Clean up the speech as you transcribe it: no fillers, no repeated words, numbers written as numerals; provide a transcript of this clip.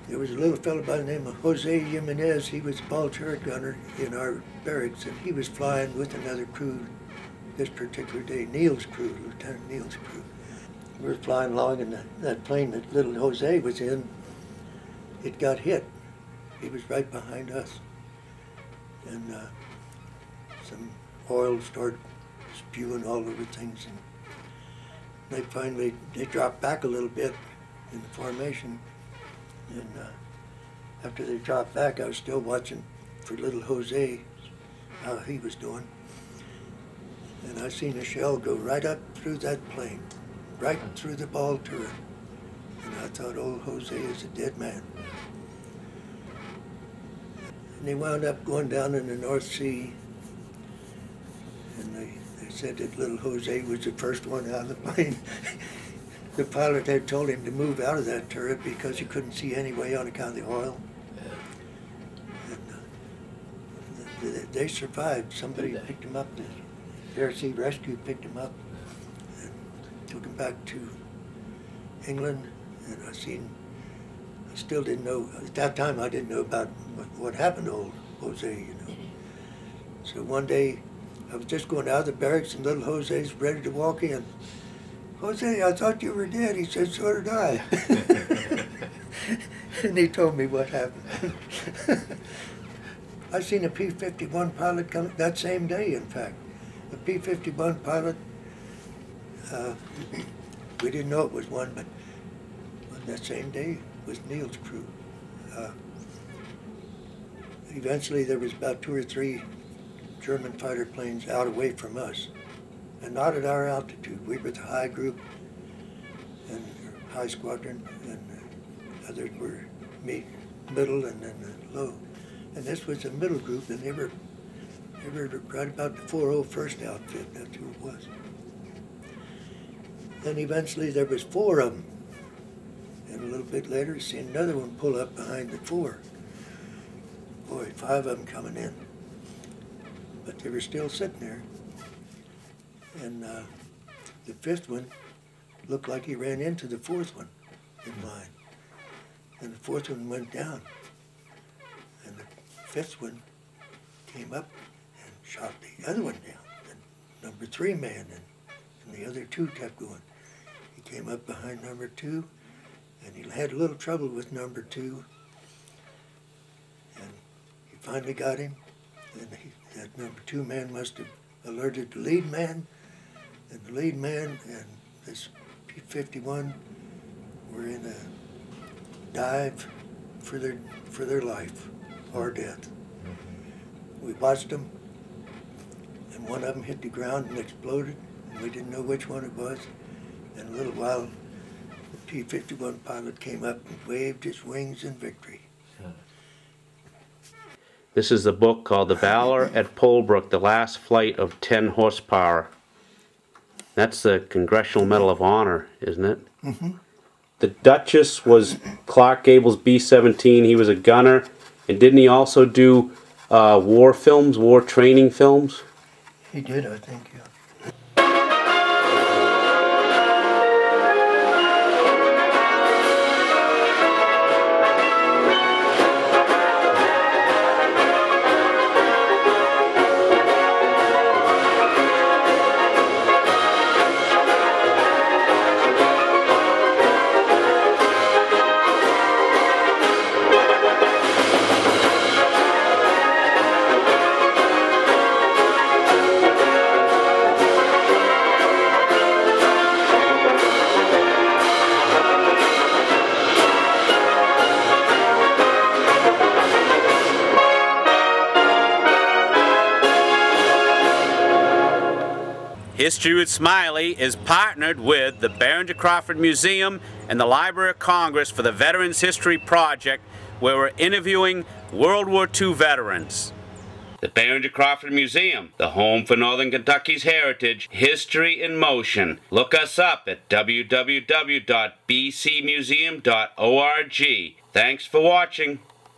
There was a little fellow by the name of Jose Jimenez. He was a ball turret gunner in our barracks, and he was flying with another crew this particular day, Neil's crew, Lieutenant Neil's crew. We were flying along, and that plane that little Jose was in, it got hit. He was right behind us. And some oil started spewing all over things. And they dropped back a little bit in the formation. And after they dropped back, I was still watching for little Jose, how he was doing. And I seen a shell go right up through that plane, right through the ball turret. And I thought, old Jose is a dead man. And they wound up going down in the North Sea. And they said that little Jose was the first one out of the plane. The pilot had told him to move out of that turret because he couldn't see any way on account of the oil. And they survived. Somebody picked him up. The Air Sea Rescue picked him up and took him back to England. And I still didn't know, at that time I didn't know about what happened to old Jose, you know. So one day I was just going out of the barracks and little Jose's ready to walk in. Jose, I thought you were dead. He said, so did I. And he told me what happened. I seen a P-51 pilot come that same day, in fact. A P-51 pilot, we didn't know it was one, but on that same day was Neil's crew. Eventually there was about 2 or 3 German fighter planes out away from us, and not at our altitude. We were the high group, and high squadron, and others were middle and then low. And this was a middle group, and they were right about the 401st outfit. That's who it was. Then eventually there was 4 of them, and a little bit later, see another one pull up behind the 4. Boy, 5 of them coming in, but they were still sitting there. And the 5th one looked like he ran into the 4th one in line, and the 4th one went down, and the 5th one came up and shot the other one down, and number 3 man, and the other 2 kept going. He came up behind number 2, and he had a little trouble with number 2, and he finally got him, and that number 2 man must have alerted the lead man, and the lead man and this P-51 were in a dive for their life or death. We watched them, and one of them hit the ground and exploded, and we didn't know which one it was. And a little while, the P-51 pilot came up and waved his wings in victory. This is the book called The Valor at POLEBROOK, The Last Flight of 10 Horsepower. That's the Congressional Medal of Honor, isn't it? Mm-hmm. The Duchess was Clark Gable's B-17. He was a gunner. And didn't he also do war films, war training films? He did, I think, yeah. History with Smiley is partnered with the Barringer Crawford Museum and the Library of Congress for the Veterans History Project, where we're interviewing World War II veterans. The Barringer Crawford Museum, the home for Northern Kentucky's heritage, history in motion. Look us up at www.bcmuseum.org. Thanks for watching.